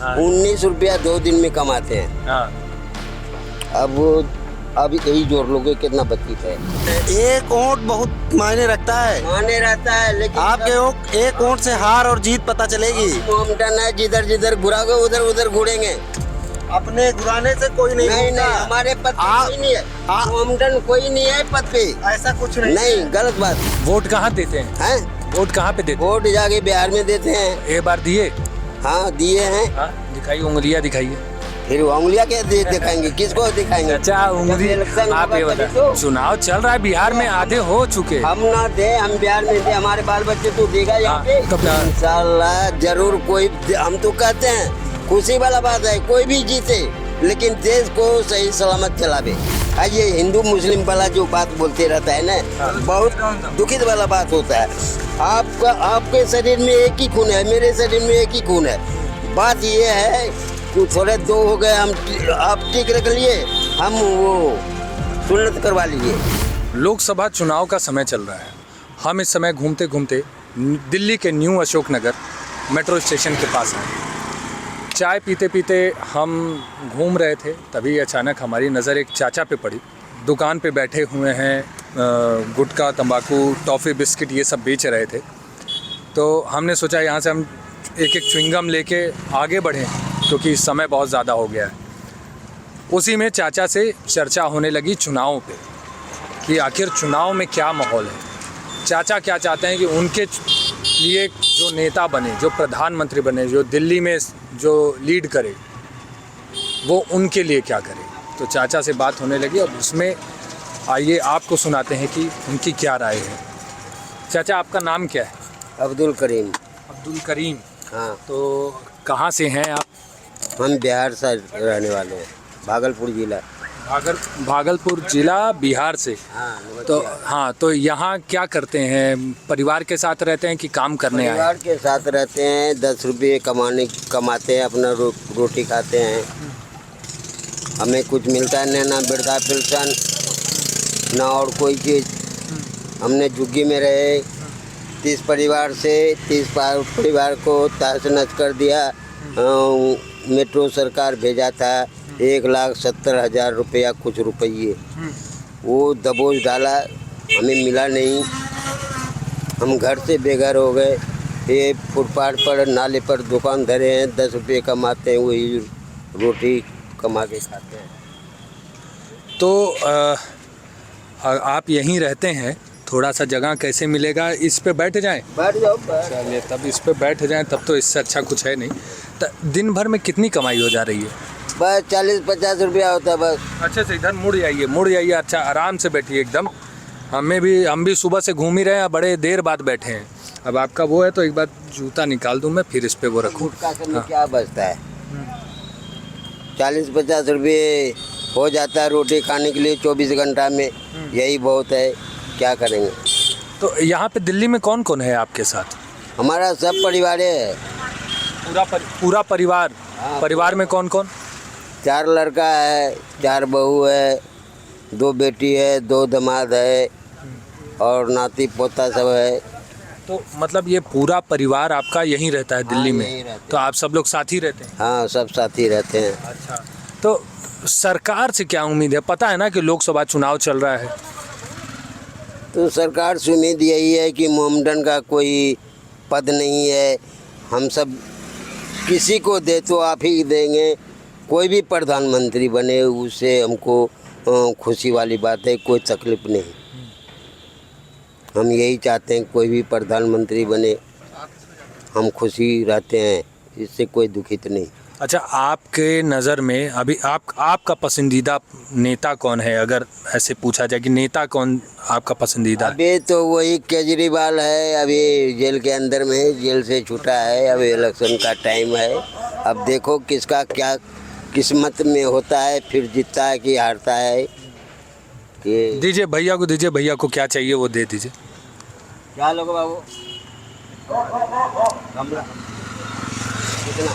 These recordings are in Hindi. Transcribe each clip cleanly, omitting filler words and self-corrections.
हाँ। 19 रुपया 2 दिन में कमाते हैं। हाँ। अब यही जोड़ लोगे कितना बची है। एक वोट बहुत मायने रखता है, माने रहता है, लेकिन आपके एक वोट से हार और जीत पता चलेगी। मोमडन है, जिधर जिधर घुराओगे उधर उधर घूरेंगे। अपने घुराने से कोई नहीं नहीं घूमता। नहीं, हमारे पद पे आप- कोई नहीं है, आप- मोमडन कोई नहीं है पद पे। ऐसा कुछ नहीं। नहीं, गलत बात वोट कहाँ देते हैं? है। वोट कहाँ पे देते वोट जाके बिहार में देते हैं। हैं? एक बार दिए? हाँ दिए हैं। हाँ, दिखाइए, उंगलियां दिखाइए। फिर उंगलियां क्या दिखाएंगे, किसको दिखाएंगे? अच्छा, उंगली जब इलेक्शन आप ये होगा तभी बताओ, तो। चुनाव चल रहा है बिहार में, आधे हो चुके। हम ना दे, हम बिहार में दे, हमारे बाल बच्चे तो देगा यहाँ हाँ, पे। तब ना- इंशाल्लाह जरूर कोई, हम तो कहते हैं खुशी वाला बात है, कोई भी जीते लेकिन देश को सही सलामत चलावे। ये हिंदू मुस्लिम वाला जो बात बोलते रहता है ना, बहुत दुखित वाला बात होता है। आपके शरीर में एक ही खून है, मेरे शरीर में एक ही खून है। बात ये है कि थोड़े दो हो गए, हम आप ठीक रख लिए, हम वो सुन्नत करवा लीजिए। लोकसभा चुनाव का समय चल रहा है। हम इस समय घूमते घूमते दिल्ली के new Ashok Nagar metro station के पास आए। चाय पीते पीते हम घूम रहे थे, तभी अचानक हमारी नज़र एक चाचा पे पड़ी। दुकान पे बैठे हुए हैं, गुटखा, तंबाकू, टॉफ़ी, बिस्किट ये सब बेच रहे थे। तो हमने सोचा यहाँ से हम एक एक च्युइंगम लेके आगे बढ़ें, क्योंकि समय बहुत ज़्यादा हो गया है। उसी में चाचा से चर्चा होने लगी चुनाव पे, कि आखिर चुनाव में क्या माहौल है। चाचा क्या चाहते हैं कि उनके लिए जो नेता बने, जो प्रधानमंत्री बने, जो दिल्ली में जो लीड करे, वो उनके लिए क्या करे। तो चाचा से बात होने लगी और उसमें आइए आपको सुनाते हैं कि उनकी क्या राय है। चाचा, आपका नाम क्या है? अब्दुल करीम। अब्दुल करीम। हाँ, तो कहाँ से हैं आप? हम बिहार से रहने वाले हैं, भागलपुर जिला। भागलपुर जिला, बिहार से। हाँ, तो हाँ, तो यहाँ क्या करते हैं? परिवार के साथ रहते हैं कि काम करने आए? परिवार के साथ रहते हैं, 10 रुपये कमाते हैं, अपना रोटी खाते हैं। हमें कुछ मिलता नहीं, ना वृद्धा पेंशन ना और कोई चीज़। हमने झुग्गी में रहे 30 परिवार से, 30 परिवार को तहस नहस कर दिया। मेट्रो सरकार भेजा था 1,70,000 रुपया कुछ रुपये, वो दबोच डाला, हमें मिला नहीं। हम घर से बेघर हो गए। ये फुटपाथ पर, नाले पर दुकान धरे हैं, 10 रुपये कमाते हैं, वही रोटी कमा के खाते हैं। तो आप यहीं रहते हैं, थोड़ा सा जगह कैसे मिलेगा? इस पे बैठ जाएं? बैठ जाओ, चलिए, तब इस पे बैठ जाएं, तब तो इससे अच्छा कुछ है नहीं। दिन भर में कितनी कमाई हो जा रही है? बस 40-50 रुपया होता है बस। अच्छे से इधर मुड़ जाइए, अच्छा आराम से बैठिए एकदम। हम भी सुबह से घूम ही रहे हैं, बड़े देर बाद बैठे हैं। अब आपका वो है तो एक बार जूता निकाल दूं मैं, फिर इस पे वो रखूं। गुटखा से में क्या बचता है? 40-50 रुपये हो जाता है रोटी खाने के लिए 24 घंटा में, यही बहुत है, क्या करेंगे। तो यहाँ पे दिल्ली में कौन कौन है आपके साथ? हमारा सब परिवार है। पूरा परिवार? हाँ। परिवार में कौन कौन? 4 लड़का है, 4 बहू है, 2 बेटी है, 2 दामाद है और नाती पोता सब है। तो मतलब ये पूरा परिवार आपका यहीं रहता है दिल्ली हाँ, में? यहीं रहते हैं। तो आप सब लोग साथ ही रहते हैं? हाँ, सब साथी रहते हैं। अच्छा, तो सरकार से क्या उम्मीद है? पता है ना कि लोकसभा चुनाव चल रहा है। तो सरकार से उम्मीद यही है कि मोमडन का कोई पद नहीं है, हम सब किसी को दे तो आप ही देंगे। कोई भी प्रधानमंत्री बने उससे हमको खुशी वाली बात है, कोई तकलीफ नहीं। हम यही चाहते हैं कोई भी प्रधानमंत्री बने, हम खुशी रहते हैं, इससे कोई दुखित नहीं। अच्छा, आपके नज़र में अभी आपका पसंदीदा नेता कौन है? अगर ऐसे पूछा जाए कि नेता कौन आपका पसंदीदा है? अभी तो वही केजरीवाल है, अभी जेल के अंदर में है, जेल से छूटा है, अभी इलेक्शन का टाइम है। अब देखो किसका क्या किस्मत में होता है, फिर जीतता है कि हारता है। कि दीजिए भैया को क्या चाहिए वो दे दीजिए। क्या लोग बाबू, कितना?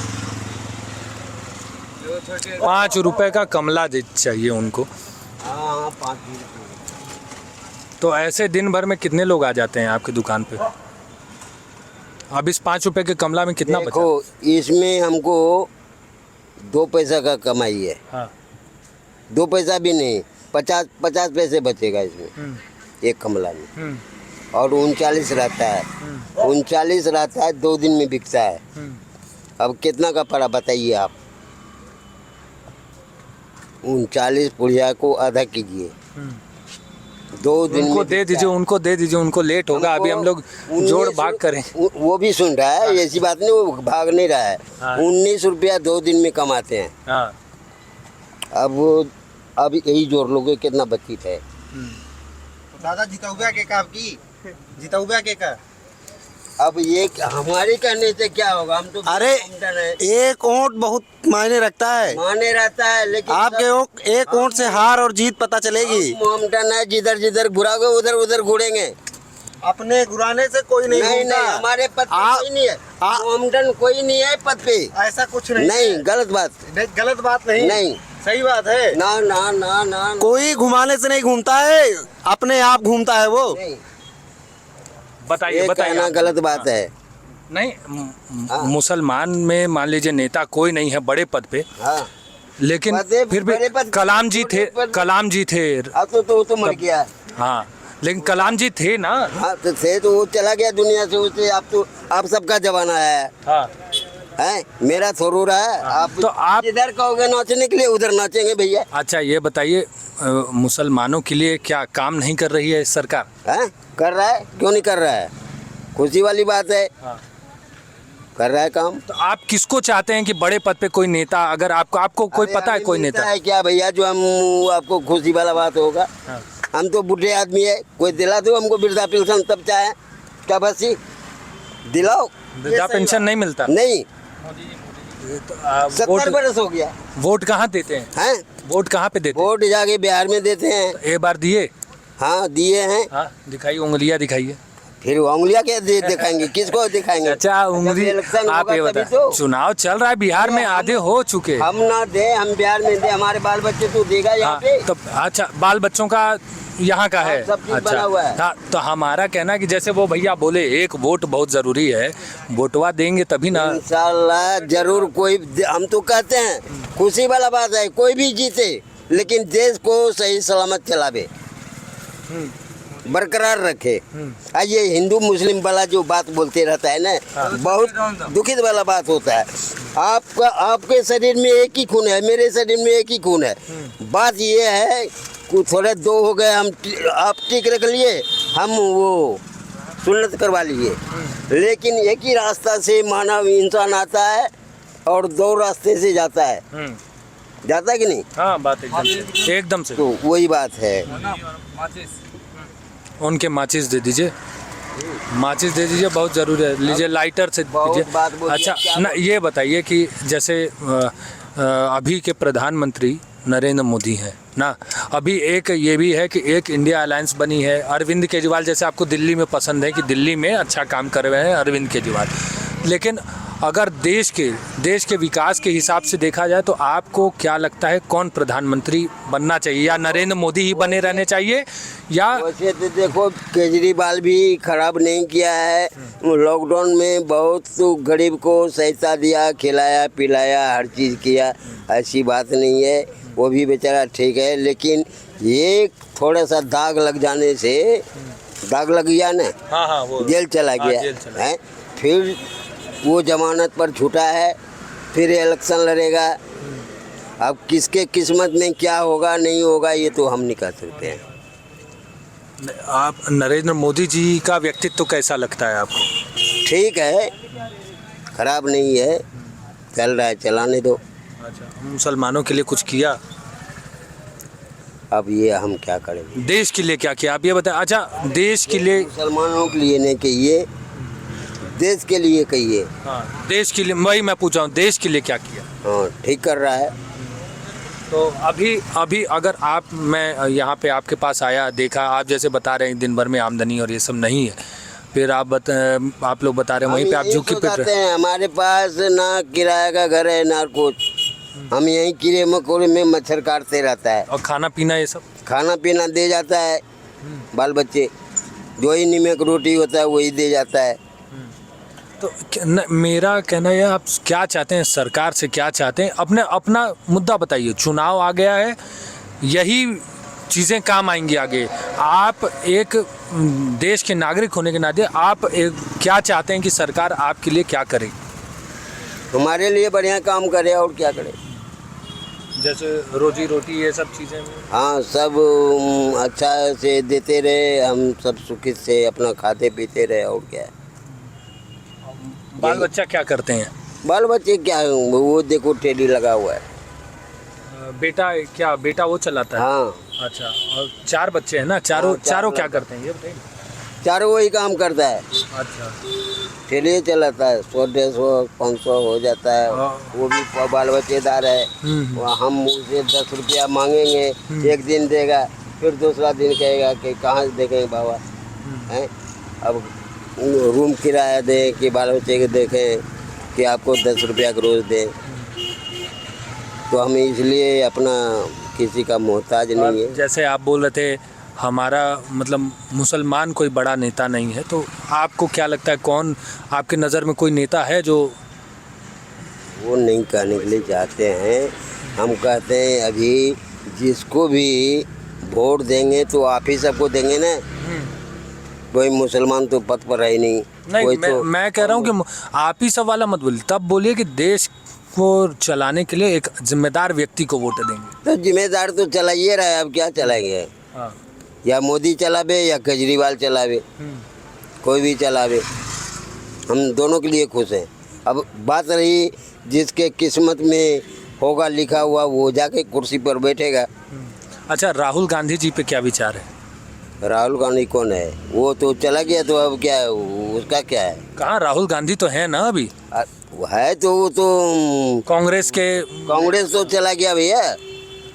5 रुपए का कमला चाहिए उनको। हाँ, 5 रुपये। तो ऐसे दिन भर में कितने लोग आ जाते हैं आपकी दुकान पे? अब इस 5 रुपए के कमला में कितना बचा? देखो, इसमें हमको 2 पैसा का कमाई है, हाँ 2 पैसा भी नहीं, 50 पैसे बचेगा इसमें एक कमला में। और 39 रहता है, 39 रहता है, 2 दिन में बिकता है। अब कितना का पड़ा बताइए आप। 39 पुड़िया को आधा कीजिए, 2 दिन उनको में दे बिकता दीजिए, है। उनको दे दीजिए, उनको लेट होगा, अभी हम लोग जोड़ भाग करें। वो भी सुन रहा है, ऐसी बात नहीं, वो भाग नहीं रहा है। हाँ। 19 रुपया 2 दिन में कमाते हैं। हाँ अब यही जोड़ लोगे कितना बचत है। दादा जीता हुआ के का आपकी जीता हुआ के का। अब ये हमारे कहने से क्या होगा, हम तो अरे आमदन है, एक ओंट बहुत मायने रखता है। माने रहता है, लेकिन आपके एक ओंट से हार और जीत पता चलेगी। मोहम्मदन है, जिधर जिधर घुराओगे उधर उधर घुरेंगे। अपने घुराने से कोई नहीं नहीं घूमता। नहीं, हमारे पद पे आप- कोई नहीं है, आप- मोहम्मदन कोई नहीं है पद पे। ऐसा कुछ नहीं नहीं, है। गलत बात। नहीं, गलत बात नहीं। नहीं। सही बात है। ना ना ना ना कोई घुमाने से नहीं घूमता है, अपने आप घूमता है वो। नहीं, बताइए ये बताइए कहना आप। गलत बात है। नहीं हाँ। मुसलमान में मान लीजिए नेता कोई नहीं है बड़े पद पे, हाँ, लेकिन पद पे- फिर भी बड़े पद- कलाम जी थे, छोटे पद- कलाम जी थे। अब तो मर गया। हाँ लेकिन कलाम जी थे ना। हाँ तो थे, तो वो चला गया दुनिया से, उसे आप सबका जमाना है। हाँ हैं, मेरा थोड़ू रहा है। आप तो आप- जिधर कहोगे नाचने के लिए उधर नाचेंगे भैया। अच्छा ये बताइए, मुसलमानों के लिए क्या काम नहीं कर रही है इस सरकार? हैं, कर रहा है, क्यों नहीं कर रहा है, खुशी वाली बात है। हाँ। कर रहा है काम। तो आप किसको चाहते हैं कि बड़े पद पे कोई नेता, अगर आपको कोई अरे पता है हमें कोई मिलता नेता? है क्या भैया जो हम आपको खुशी वाला बात होगा। हाँ। हम तो बूढ़े आदमी है, कोई दिला दो हमको वृद्धा पेंशन तब चाहे, क्या बसी दिलाओ। वृद्धा पेंशन नहीं मिलता? नहीं, तो आप 70 बरस हो गया। वोट कहाँ देते हैं? हैं, वोट कहाँ पे देते हैं? वोट जाके बिहार में देते हैं। एक बार दिए? हाँ दिए हैं। हाँ दिखाइए, उंगलियां दिखाइए। फिर उंगलियां क्या दिखाएंगे, किसको दिखाएंगे। अच्छा उंगली, जब इलेक्शन आप होगा ये तभी बताएं, तो। चुनाव चल रहा है बिहार में, आधे हो चुके। हम ना दे, हम बिहार में दे, हमारे बाल बच्चे तो देगा यहाँ हाँ, पे। तो अच्छा बाल बच्चों का यहाँ का है। हाँ, सब चीज़ अच्छा बना हुआ है। हाँ, तो हमारा कहना है कि जैसे वो भैया बोले एक वोट बहुत जरूरी है, वोटवा देंगे तभी ना। इंशाल्लाह जरूर कोई, हम तो कहते हैं खुशी वाला बात है, कोई भी जीते लेकिन देश को सही सलामत चलावे, बरकरार रखे। ये हिंदू मुस्लिम वाला जो बात बोलते रहता है ना, बहुत दुखित वाला बात होता है। आपके शरीर में एक ही खून है, मेरे शरीर में एक ही खून है। बात ये है कुछ थोड़े 2 हो गए, आप टिक रख लिए, हम वो सुन्नत करवा लिए, लेकिन एक ही रास्ता से मानव इंसान आता है और 2 रास्ते से जाता है। जाता है कि नहीं? हाँ बात एकदम से। तो वही बात है। उनके माचिस दे दीजिए, माचिस दे दीजिए, बहुत ज़रूरी है। लीजिए लाइटर से बहुत दीजिए। बात बोली, अच्छा क्या ना ये बताइए कि जैसे अभी के प्रधानमंत्री नरेंद्र मोदी हैं ना, अभी एक ये भी है कि एक इंडिया अलायंस बनी है। अरविंद केजरीवाल जैसे आपको दिल्ली में पसंद है कि दिल्ली में अच्छा काम कर रहे हैं अरविंद केजरीवाल, लेकिन अगर देश के विकास के हिसाब से देखा जाए तो आपको क्या लगता है कौन प्रधानमंत्री बनना चाहिए, या नरेंद्र मोदी ही बने रहने चाहिए या? वैसे तो देखो केजरीवाल भी खराब नहीं किया है, लॉकडाउन में बहुत तो गरीब को सहायता दिया, खिलाया पिलाया, हर चीज़ किया, ऐसी बात नहीं है, वो भी बेचारा ठीक है। लेकिन ये थोड़ा सा दाग लग जाने से, दाग लग गया ना, हाँ हाँ वो जेल चला हाँ, गया जेल चला है, फिर वो जमानत पर छूटा है, फिर इलेक्शन लड़ेगा। अब किसके किस्मत में क्या होगा नहीं होगा ये तो हम नहीं कह सकते हैं। आप नरेंद्र मोदी जी का व्यक्तित्व कैसा लगता है आपको? ठीक है, खराब नहीं है, चल रहा है, चलाने दो। अच्छा मुसलमानों के लिए कुछ किया? अब ये हम क्या करेंगे, देश के लिए क्या किया आप ये बताएं। अच्छा देश के लिए, मुसलमानों के लिए नहीं कहिए, देश के लिए कहिए। हाँ देश के लिए, वही मैं पूछ रहा हूँ, देश के लिए क्या किया? हाँ ठीक कर रहा है। तो अभी अगर मैं यहाँ पे आपके पास आया, देखा, आप जैसे बता रहे हैं दिन भर में आमदनी और ये सब नहीं है, फिर आप लोग बता रहे हैं वहीं पे आप झुकी पिट रहे हैं। हमारे पास ना किराए का घर है ना कुछ, हम यहीं कीड़े मकोड़े में मच्छर काटते रहता है। और खाना पीना ये सब? खाना पीना दे जाता है, बाल बच्चे जो ही नीमक रोटी होता है वही दे जाता है। तो मेरा कहना है, आप क्या चाहते हैं, सरकार से क्या चाहते हैं, अपना मुद्दा बताइए। चुनाव आ गया है, यही चीज़ें काम आएंगी आगे। आप एक देश के नागरिक होने के नाते आप क्या चाहते हैं कि सरकार आपके लिए क्या करे? हमारे लिए बढ़िया काम करे और क्या करे। जैसे रोजी रोटी ये सब चीज़ें। हाँ, सब अच्छा से देते रहे, हम सब सुखी से अपना खाते पीते रहे और क्या है। बाल बच्चा क्या करते हैं? बाल बच्चे क्या, वो देखो ठेली लगा हुआ है। बेटा वो चलाता है? हाँ। अच्छा, और 4 बच्चे हैं ना? चारों हाँ, चारों क्या करते हैं ये बताइए। चारों वही काम करता है, अच्छा, ठेली चलाता है। 100-150 500 हो जाता है। वो भी बाल बच्चेदार है। हम उसे 10 रुपया मांगेंगे, एक दिन देगा, फिर दूसरा दिन कहेगा कि कहाँ देखेंगे बाबा हैं। अब रूम किराया दें कि बाल बच्चे के देखें कि आपको 10 रुपया का रोज़ दें। तो हम इसलिए अपना किसी का मोहताज नहीं है। जैसे आप बोल रहे थे हमारा मतलब मुसलमान कोई बड़ा नेता नहीं है, तो आपको क्या लगता है कौन आपके नज़र में कोई नेता है जो? वो नहीं कहने के लिए चाहते हैं। हम कहते हैं अभी जिसको भी वोट देंगे तो आप ही सबको देंगे ना। कोई मुसलमान तो पद पर है नहीं। नहीं, मैं कह रहा हूँ कि आप ही सब वाला मत बोलिए, तब बोलिए कि देश को चलाने के लिए एक जिम्मेदार व्यक्ति को वोट देंगे। तो जिम्मेदार तो चलाइए रहा है, अब क्या चलाएंगे? हाँ। या मोदी चलावे या केजरीवाल चलावे, कोई भी चलावे, हम दोनों के लिए खुश हैं। अब बात रही जिसके किस्मत में होगा लिखा हुआ वो जाके कुर्सी पर बैठेगा। अच्छा, राहुल गांधी जी पे क्या विचार है? राहुल गांधी कौन है? वो तो चला गया, तो अब क्या है, उसका क्या है? कहाँ, राहुल गांधी तो है ना अभी। है तो वो तो कांग्रेस तो चला गया भैया।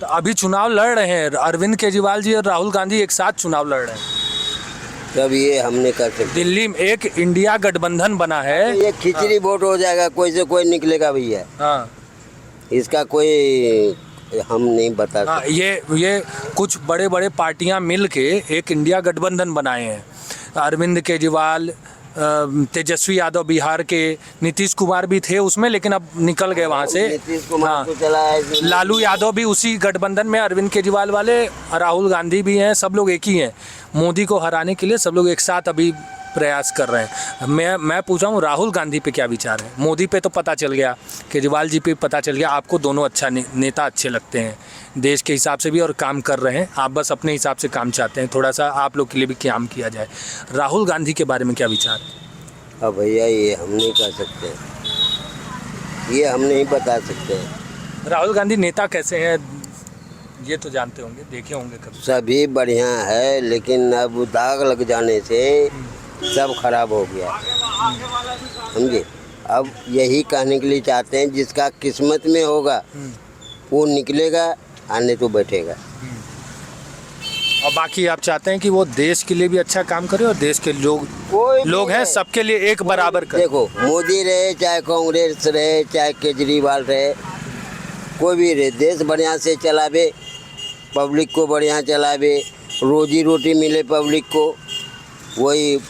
तो अभी चुनाव लड़ रहे हैं अरविंद केजरीवाल जी और राहुल गांधी एक साथ चुनाव लड़ रहे हैं। तब ये हमने कर सकते। दिल्ली में एक इंडिया गठबंधन बना है। ये खिचड़ी वोट हो जाएगा, कोई से कोई निकलेगा भैया। हाँ, इसका कोई हम नहीं बता हाँ, सकते। ये कुछ बड़े बड़े पार्टियां मिल के एक इंडिया गठबंधन बनाए हैं। अरविंद केजरीवाल, तेजस्वी यादव बिहार के, नीतीश कुमार भी थे उसमें लेकिन अब निकल गए वहाँ से। नीतीश कुमार हाँ, तो चला है। लालू यादव भी उसी गठबंधन में, अरविंद केजरीवाल वाले, राहुल गांधी भी हैं, सब लोग एक ही हैं। मोदी को हराने के लिए सब लोग एक साथ अभी प्रयास कर रहे हैं। मैं पूछा हूँ राहुल गांधी पे क्या विचार है? मोदी पे तो पता चल गया, केजरीवाल जी पे पता चल गया, आपको दोनों अच्छा नेता अच्छे लगते हैं, देश के हिसाब से भी और काम कर रहे हैं। आप बस अपने हिसाब से काम चाहते हैं, थोड़ा सा आप लोग के लिए भी काम किया जाए। राहुल गांधी के बारे में क्या विचार है? अब भैया ये हम नहीं कह सकते, ये हम नहीं बता सकते। राहुल गांधी नेता कैसे हैं ये तो जानते होंगे, देखे होंगे कभी। सभी बढ़िया है, लेकिन अब दाग लग जाने से सब खराब हो गया, समझे। अब यही कहने के लिए चाहते हैं जिसका किस्मत में होगा वो निकलेगा, आने तो बैठेगा। और बाकी आप चाहते हैं कि वो देश के लिए भी अच्छा काम करे और देश के लोग हैं सबके लिए एक बराबर करे। देखो, मोदी रहे चाहे कांग्रेस रहे चाहे केजरीवाल रहे, कोई भी रहे, देश बढ़िया से चलावे, पब्लिक को बढ़िया चलावे, रोजी रोटी मिले पब्लिक को, वही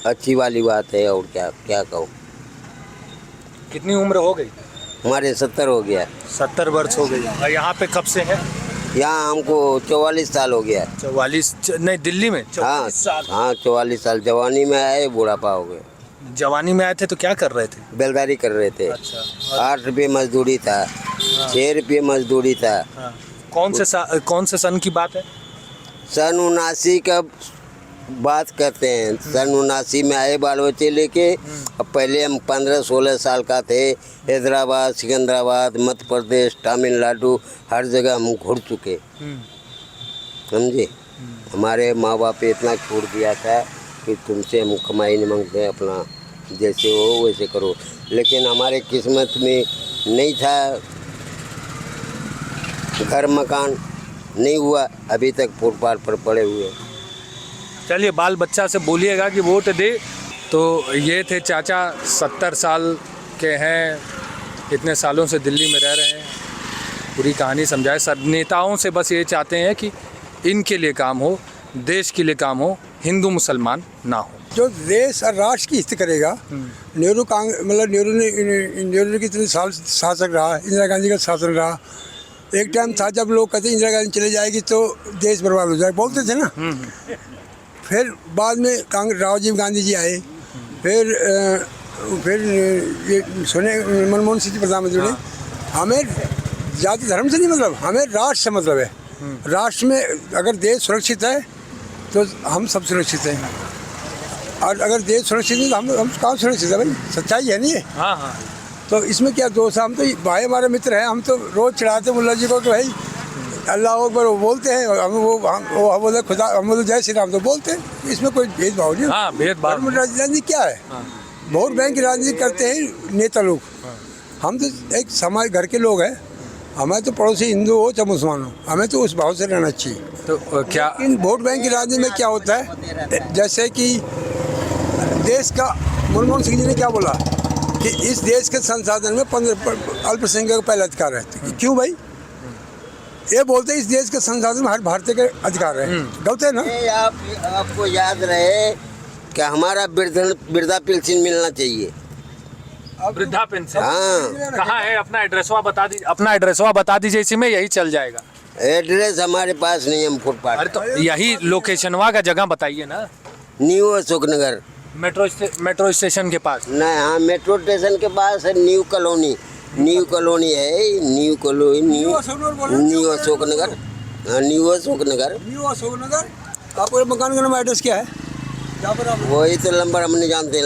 अच्छी वाली बात है। और क्या क्या कहूँ। कितनी उम्र हो गई? हमारे 70 हो गया। 70 वर्ष हो गई। और यहाँ पे कब से हैं? यहाँ हमको 44 साल हो गया। 44 नहीं, दिल्ली में 44 साल। हाँ 44 साल। जवानी में आए, बुढ़ापा हो गए। जवानी में आए थे तो क्या कर रहे थे? बेलदारी कर रहे थे। अच्छा। 8 रुपये मजदूरी था, 6 रुपये मजदूरी था। हाँ। कौन से सन की बात है? सन 79 का बात करते हैं। सन 79 में आए बाल बच्चे लेके। अब पहले हम 15-16 साल का थे। हैदराबाद, सिकंदराबाद, मध्य प्रदेश, तमिलनाडु, हर जगह हम घूर चुके, समझे। हमारे माँ बाप ने इतना छोड़ दिया था कि तुमसे हम कमाई नहीं मांगते, अपना जैसे हो वैसे करो। लेकिन हमारे किस्मत में नहीं था, घर मकान नहीं हुआ, अभी तक फुटपाथ पर पड़े हुए। चलिए, बाल बच्चा से बोलिएगा कि वोट दे। तो ये थे चाचा, 70 साल के हैं, इतने सालों से दिल्ली में रह रहे हैं, पूरी कहानी समझाए। सब नेताओं से बस ये चाहते हैं कि इनके लिए काम हो, देश के लिए काम हो, हिंदू मुसलमान ना हो। जो देश और राष्ट्र की हित करेगा, नेहरू मतलब नेहरू ने कितने साल शासक रहा, इंदिरा गांधी का शासन रहा। एक टाइम था जब लोग कहते इंदिरा गांधी चले जाएगी तो देश बर्बाद हो जाएगा, बोलते थे ना। फिर बाद में राजीव गांधी जी आए, फिर ये सुने मनमोहन सिंह जी प्रधानमंत्री ने। हमें जाति धर्म से नहीं मतलब, हमें राष्ट्र से मतलब है। राष्ट्र में अगर देश सुरक्षित है तो हम सब सुरक्षित हैं, और अगर देश सुरक्षित नहीं तो हम कहाँ सुरक्षित है भाई? सच्चाई है नहीं है। हाँ हाँ। तो इसमें क्या दोष है? हम तो भाई हमारे मित्र हैं, हम तो रोज़ चढ़ाते मुल्ला जी को कि भाई अल्लाह अकबर, वो बोलते हैं, हम बोले खुदा, हम बोले जय श्री राम तो बोलते हैं। इसमें कोई भेदभाव नहीं। हाँ, भेदभाव राजनीति क्या है? वोट बैंक की राजनीति करते हैं नेता लोग। हम तो एक समाज घर के लोग हैं, हमें तो पड़ोसी हिंदू हो चाहे मुसलमान हो, हमें तो उस भाव से रहना चाहिए। तो क्या इन वोट बैंक की राजनीति में क्या होता है, जैसे कि देश का मनमोहन सिंह जी ने क्या बोला कि इस देश के संसाधन में 15 अल्पसंख्यक का पहला अधिकार है। तो क्यों भाई? ये बोलते हैं इस देश के संसाधन में हर भारतीय के अधिकार है। गलत है ना? आपको याद रहे कि हमारा वृद्धा पेंशन मिलना चाहिए। वृद्धा पेंशन हाँ, कहाँ है? अपना एड्रेसवा बता दीजिए, अपना एड्रेसवा बता दीजिए, इसी में यही चल जाएगा। एड्रेस हमारे पास नहीं, हम फुटपाथ। अरे तो यही लोकेशनवा का जगह बताइए ना। New Ashok Nagar, metro station के पास। नहीं, हाँ, मेट्रो स्टेशन के पास है न्यू कॉलोनी है, new colony, new Ashok Nagar. हाँ, न्यू अशोक नगर। आपको मकान का नाम एड्रेस क्या है? वही तो नंबर हम नहीं जानते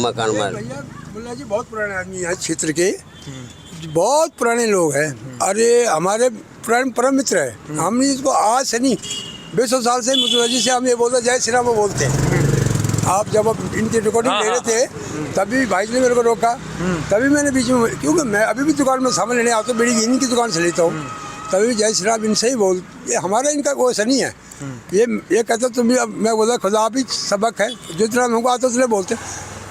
मकान मालिक। भैया मुल्ला जी बहुत पुराने आदमी हैं क्षेत्र के, बहुत पुराने लोग हैं। अरे हमारे पुराने परम मित्र है। हम इसको आज से नहीं 200 साल से मुल्ला जी से हम ये बोलते जय श्री राम बोलते हैं। आप जब इनकी रिकॉर्डिंग ले रहे थे तभी भाई ने मेरे को रोका, तभी मैंने बीच में, क्योंकि मैं अभी भी दुकान में सामान लेने आता हूँ, बीड़ी इन्हीं की दुकान से लेता हूँ, तभी भी जय श्री राम इनसे ही बोल। ये हमारा इनका वो ऐसा नहीं है। ये कहते तुम भी, अब मैं बोला खुदा भी सबक है, जितना हमको आता उसने बोलते।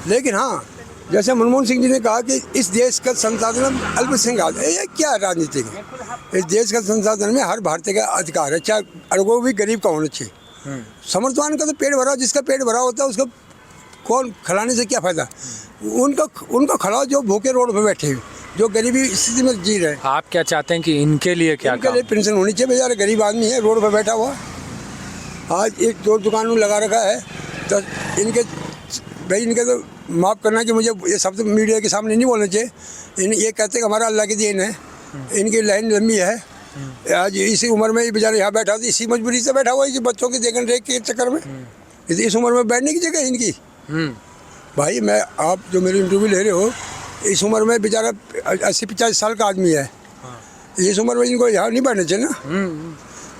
लेकिन हाँ, जैसे मनमोहन सिंह जी ने कहा कि इस देश का संसाधन अल्पसंख्यक, ये क्या राजनीति है? इस देश का संसाधन में हर भारतीय का अधिकार है, चाहे अरगो भी गरीब का होना चाहिए। समर्थवान का तो पेट भरा, जिसका पेट भरा होता है उसको कौन खिलाने से क्या फ़ायदा? उनका खिलाओ जो भूखे रोड पे बैठे हुए, जो गरीबी स्थिति में जी रहे। आप क्या चाहते हैं कि इनके लिए क्या? इनके लिए पेंशन होनी चाहिए। बेचारा गरीब आदमी है, रोड पे बैठा हुआ, आज एक दो दुकान में लगा रखा है। तो इनके तो माफ़ करना कि मुझे ये शब्द मीडिया के सामने नहीं बोलना चाहिए। ये कहते हैं कि हमारा अल्लाह की देन है, इनकी लाइन लंबी है। आज इसी उम्र में बेचारे यहाँ बैठा था, इसी मजबूरी से बैठा हुआ है कि बच्चों की देखने रेख के चक्कर में। इस उम्र में बैठने की जगह है इनकी। भाई मैं, आप जो मेरी इंटरव्यू ले रहे हो, इस उम्र में बेचारा 80-85 साल का आदमी है। इस उम्र में इनको यहाँ नहीं बैठना चाहिए ना,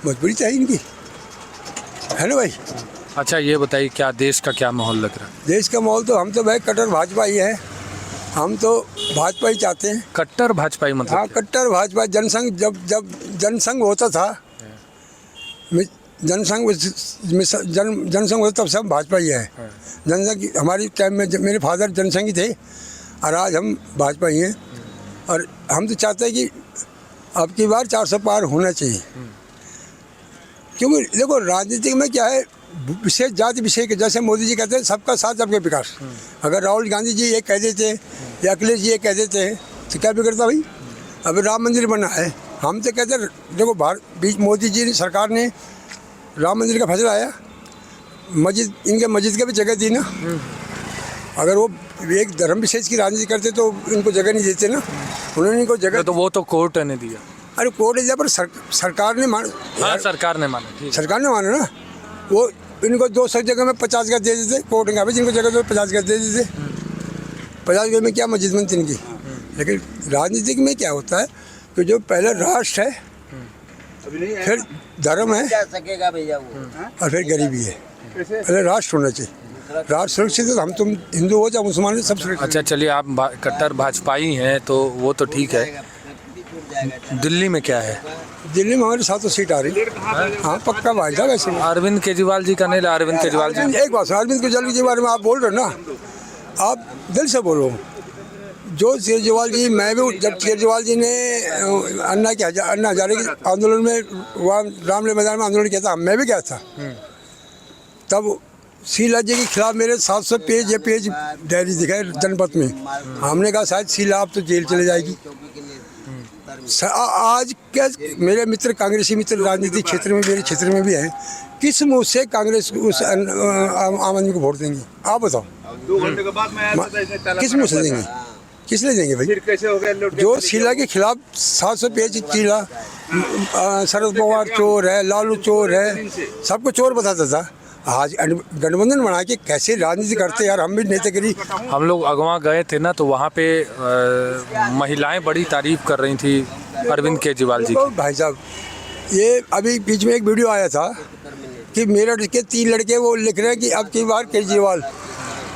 मजबूरी चाहिए इनकी, है ना भाई? अच्छा ये बताइए, क्या देश का क्या माहौल लग रहा है? देश का माहौल तो, हम तो भाई कट्टर भाजपा ही है, हम तो भाजपा ही चाहते हैं। कट्टर भाजपा ही मतलब? हाँ, कट्टर भाजपा। जनसंघ जब जनसंघ होता था, जनसंघ होता तब से हम भाजपा ही है। जनसंघ हमारी टाइम में मेरे फादर जनसंघ ही थे, और आज हम भाजपा ही हैं। और हम तो चाहते हैं कि अब की बार 400 पार होना चाहिए। क्योंकि देखो राजनीति में क्या है, विशेष जाति विषय के, जैसे मोदी जी कहते हैं सबका साथ सबके विकास। अगर राहुल गांधी जी ये कह देते या अखिलेश जी ये कह देते हैं तो क्या बिगड़ता भाई? अभी राम मंदिर बना है, हम तो कहते हैं देखो बीच मोदी जी सरकार ने राम मंदिर का फैसला आया, इनके मस्जिद का भी जगह दी ना। अगर वो एक धर्म विशेष की राजनीति करते तो इनको जगह नहीं देते ना, उन्होंने इनको जगह। तो वो तो कोर्ट ने दिया। अरे कोर्ट ने दिया, पर सरकार ने माना। हाँ, सरकार ने माना। सरकार ने माना ना। वो इनको 200 जगह में 50 गज दे देते, कोर्ट ने कहा जिनको जगह तो 50 गज दे देते। 50 गज में क्या मस्जिद बनती इनकी? लेकिन राजनीतिक में क्या होता है कि जो पहले राष्ट्र है, फिर धर्म है, सकेगा भैया वो, और फिर गरीबी है। पहले राष्ट्र होना चाहिए। राष्ट्र सुरक्षित है तो हम तुम हिंदू हो चाहे मुसलमान, सब सुरक्षित। अच्छा चलिए, आप कट्टर भाजपाई हैं तो वो तो ठीक है। दिल्ली में क्या है? दिल्ली में हमारे 700 सीट आ रही। हाँ पक्का भाई साहब। ऐसे अरविंद केजरीवाल जी का नहीं, अरविंद केजरीवाल जी। एक बात, अरविंद केजरीवाल के बारे में आप बोल रहे हो ना, आप दिल से बोलो। जो केजरीवाल जी, मैं भी जब केजरीवाल जी ने अन्ना हजारे के आंदोलन में, वहाँ रामलीला मैदान में आंदोलन किया था, मैं भी गया था। तब शीला जी के खिलाफ मेरे 700 पेज या पेज डायरी दिखा है जनपद में। हमने कहा शायद शीला आप तो जेल चले जाएगी। आज क्या मेरे मित्र कांग्रेसी मित्र राजनीतिक क्षेत्र में मेरे क्षेत्र में भी हैं, किस मुँह से कांग्रेस उस आम आदमी को वोट देंगे? आप बताओ, 2 घंटे के बाद मैं किस मुँह से देंगे? किस लिए देंगे भाई? कैसे हो गया जो शीला के खिलाफ 700 पेज शीला, शरद पवार चोर है, लालू चोर है, सबको चोर बताता था। आज गठबंधन बना के कैसे राजनीति करते यार, हम भी नेतागिरी। हम लोग अगवा गए थे ना, तो वहाँ पे महिलाएं बड़ी तारीफ कर रही थी अरविंद केजरीवाल जी की। भाई साहब, ये अभी बीच में एक वीडियो आया था कि मेरठ के 3 लड़के वो लिख रहे हैं कि अब की बार केजरीवाल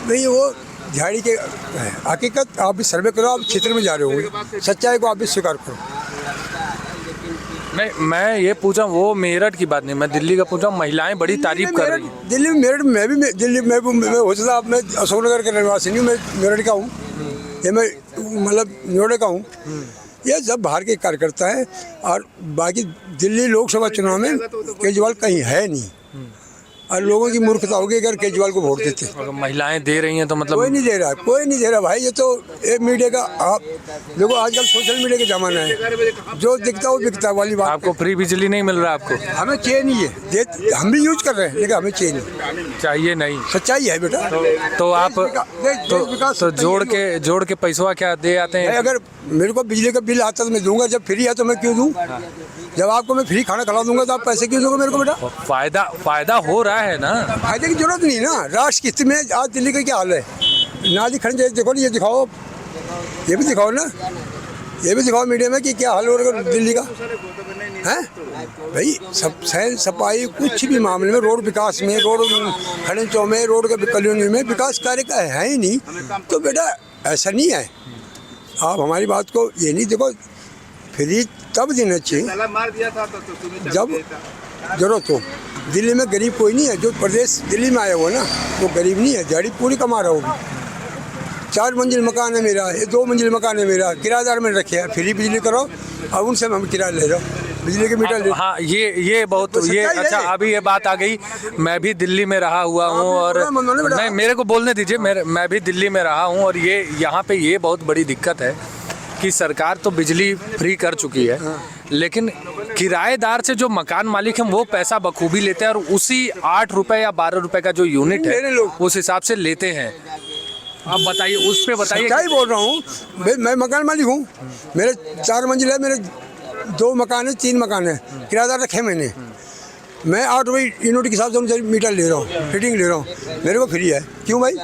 नहीं, वो झाड़ी के हकीकत आप भी सर्वे करो, आप क्षेत्र में जा रहे हो, सच्चाई को आप भी स्वीकार करो। नहीं, मैं ये पूछा वो मेरठ की बात नहीं, मैं दिल्ली का पूछा। महिलाएं बड़ी तारीफ कर रही हैं। दिल्ली में मेरठ में भी दिल्ली में हो सकता, अब मैं अशोकनगर का निवासी नहीं हूँ, मैं मेरठ का हूँ, ये मैं मतलब नोएडा का हूँ। ये सब बाहर के कार्यकर्ता है, और बाकी दिल्ली लोकसभा चुनाव में केजरीवाल कहीं है नहीं, और लोगों की मूर्खता होगी अगर केजरीवाल को वोट देते। अगर महिलाएं दे रही हैं तो मतलब कोई नहीं दे रहा, कोई नहीं दे रहा भाई। ये तो एक मीडिया का, आप देखो आजकल सोशल मीडिया का जमाना है, जो दिखता है वो बिकता है वाली बात। आपको फ्री बिजली नहीं मिल रहा आपको? हमें चाहिए नहीं है, हम भी यूज कर रहे हैं, लेकिन हमें चाहिए नहीं, चाहिए नहीं। सच्चाई है बेटा। तो आप तो जोड़ के पैसा क्या दे आते हैं? अगर मेरे को बिजली का बिल आता तो मैं दूंगा, जब फ्री है तो मैं क्यों दूं? जब आपको मैं फ्री खाना खिला दूंगा तो आप पैसे क्यों दोगे मेरे को बेटा? फायदा हो रहा है ना। फायदे की जरूरत नहीं ना। राष्ट्र की स्थिति में आज दिल्ली का क्या हाल है? नाली खड़े देखो ना, ये दिखाओ, ये भी दिखाओ ना, ये भी दिखाओ मीडिया में कि क्या हाल हो रहा है दिल्ली का है भाई। सब सैन सफाई कुछ भी मामले में, रोड विकास में, रोड खड़ंचों में, रोड के कॉलोनी में विकास कार्य का है ही नहीं। तो बेटा ऐसा नहीं है, आप हमारी बात को ये नहीं देखो, फ्री तब देना चाहिए जब जरूरत हो। दिल्ली में गरीब कोई नहीं है, जो प्रदेश दिल्ली में आया हुआ ना वो गरीब नहीं है, दिहाड़ी पूरी कमा रहा होगी। 4 मंजिल मकान है मेरा, ये 2 मंजिल मकान है मेरा, किराएदार मैंने रखे हैं, फ्री बिजली करो, अब उनसे हम किराया ले रहा हूँ, बिजली के मीटर ले। हाँ, ये बहुत तो ये अच्छा, अभी ये बात आ गई। मैं भी दिल्ली में रहा हुआ हूँ, और नहीं, मेरे को बोलने दीजिए, मैं भी दिल्ली में रहा हूँ, और ये यहाँ पे ये बहुत बड़ी दिक्कत है कि सरकार तो बिजली फ्री कर चुकी है, लेकिन किराएदार से जो मकान मालिक हैं वो पैसा बखूबी लेते हैं, और उसी 8 रुपए या 12 रुपए का जो यूनिट है उस हिसाब से लेते हैं। आप बताइए, उस पे बताइए। क्या ही बोल रहा हूँ मैं मकान मालिक हूँ, मेरे 4 मंजिल है, मेरे 2 मकान है, 3 मकान है, किराएदार रखे मैंने। मैं 8 रुपये यूनिट के हिसाब से उनसे मीटर ले रहा हूँ, फिटिंग ले रहा हूँ, मेरे को फ्री है। क्यों भाई?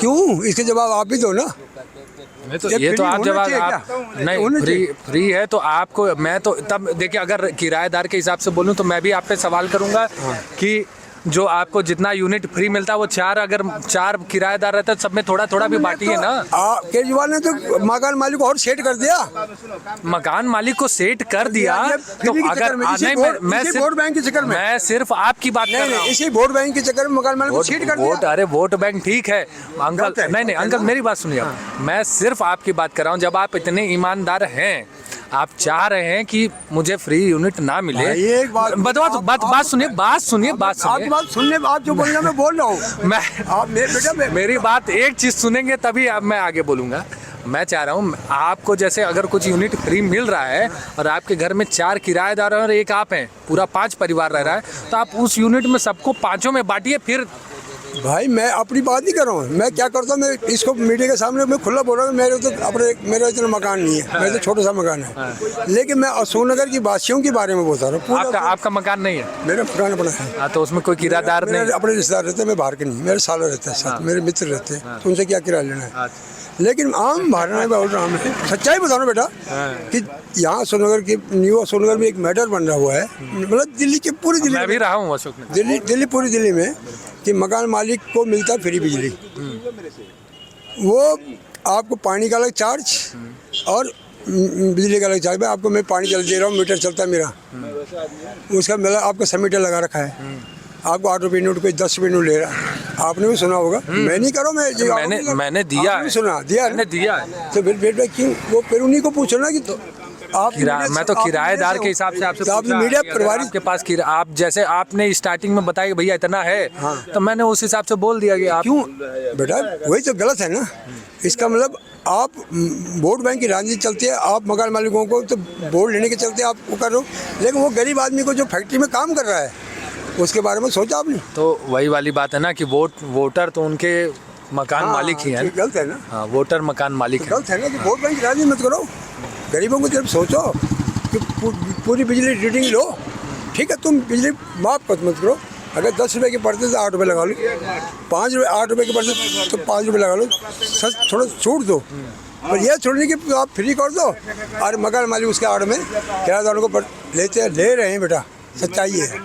क्यों? इसके जवाब आप भी दो ना। तो ये तो आप जवाब आप नहीं, फ्री है तो आपको, मैं तो तब देखिए, अगर किराएदार के हिसाब से बोलूं तो मैं भी आप पे सवाल करूंगा कि जो आपको जितना यूनिट फ्री मिलता है वो 4 अगर 4 किराएदार रहते हैं, सब में थोड़ा थोड़ा भी बांटी है ना। केजरीवाल ने तो मकान मालिक को और सेट कर दिया, मकान मालिक को सेट कर दिया। तो अगर मैं सिर्फ आपकी बात कर रहा हूं, इसी वोट बैंक के चक्कर में मकान मालिक को सेट कर दिया। अरे वोट बैंक ठीक है अंकल, नहीं अंकल मेरी बात सुनिए आप, मैं सिर्फ आपकी बात कर रहा हूँ। जब आप इतने ईमानदार हैं, आप चाह रहे हैं कि मुझे फ्री यूनिट ना मिले, एक बात सुनिए, बात सुनने, आप जो बोल रहे हैं मैं बोल रहा हूँ। मेरी बात एक चीज सुनेंगे तभी अब मैं आगे बोलूंगा। मैं चाह रहा हूँ आपको, जैसे अगर कुछ यूनिट फ्री मिल रहा है और आपके घर में 4 किराएदार और एक आप हैं, पूरा 5 परिवार रह रहा है, तो आप उस यूनिट में सबको 5 में बांटिए। फिर भाई मैं अपनी बात नहीं कर रहा हूँ, मैं क्या करता हूँ, मैं इसको मीडिया के सामने मैं खुला बोल रहा हूँ। मेरा इतना मकान नहीं है, मेरा तो छोटा सा मकान है, लेकिन मैं अशोकनगर की वासियों के बारे में बता रहा हूँ। आपका मकान नहीं है? मेरा मकान अपना है। तो उसमें कोई किराएदार नहीं? अपने रिश्तेदार रहते हैं, मैं बाहर के नहीं, मेरे साला रहते हैं साथ, मेरे मित्र रहते हैं, तो उनसे क्या किराया लेना है। लेकिन आम भारत बोल रहा हूँ, सच्चाई बता रहा हूँ बेटा, कि यहाँ सोनगर की न्यू सोनगर में एक मैटर बन रहा हुआ है, मतलब दिल्ली की पूरी दिल्ली, मैं भी रहा हूँ अशोक में, दिल्ली पूरी दिल्ली में, कि मकान मालिक को मिलता है फ्री बिजली। वो आपको पानी का अलग चार्ज और बिजली का अलग चार्ज। आपको मैं पानी चल दे रहा हूँ, मीटर चलता है मेरा, उसका मतलब आपका 100 मीटर लगा रखा है, आपको 8 रुपये नोट कोई 10 रुपये नोट ले रहा है। आपने भी सुना होगा, मैं नहीं करो, मैंने दिया है, सुना दिया मैंने दिया है। तो फिर क्यों वो फिर उन्हीं को पूछो ना कि तो आप मैं तो किराएदार के हिसाब से आपसे तो आप पूछा मीडिया कि अगर प्रभारी आपके पास आप जैसे आपने स्टार्टिंग में बताया कि भैया इतना है, तो मैंने उस हिसाब से बोल दिया कि आप क्यों बेटा वही तो गलत है ना। इसका मतलब आप वोट बैंक की राजनीति चलती है, आप मकान मालिकों को तो वोट लेने के चलते आप वो कर रहे हो, लेकिन वो गरीब आदमी को जो फैक्ट्री में काम कर रहा है उसके बारे में सोचा आपने? तो वही वाली बात है ना कि वोटर तो उनके मकान मालिक ही हैं। गलत है ना, हाँ, वोटर मकान मालिक हैं। गलत है ना। तो वोट बैंक की राजनीति मत करो, गरीबों को जब सोचो कि पूरी बिजली रीडिंग लो, ठीक है, तुम बिजली माफ मत करो। अगर 10 रुपये के पड़ते तो 8 रुपये लगा लो, 5 रुपये 8 रुपये के पड़ते तो 5 रुपये लगा लो, सच थोड़ा छूट दो। पर यह छोड़ने की आप फ्री कर दो और मकान मालिक उसके आड़ में किराएदारों को ले रहे हैं बेटा, सच्चाई है।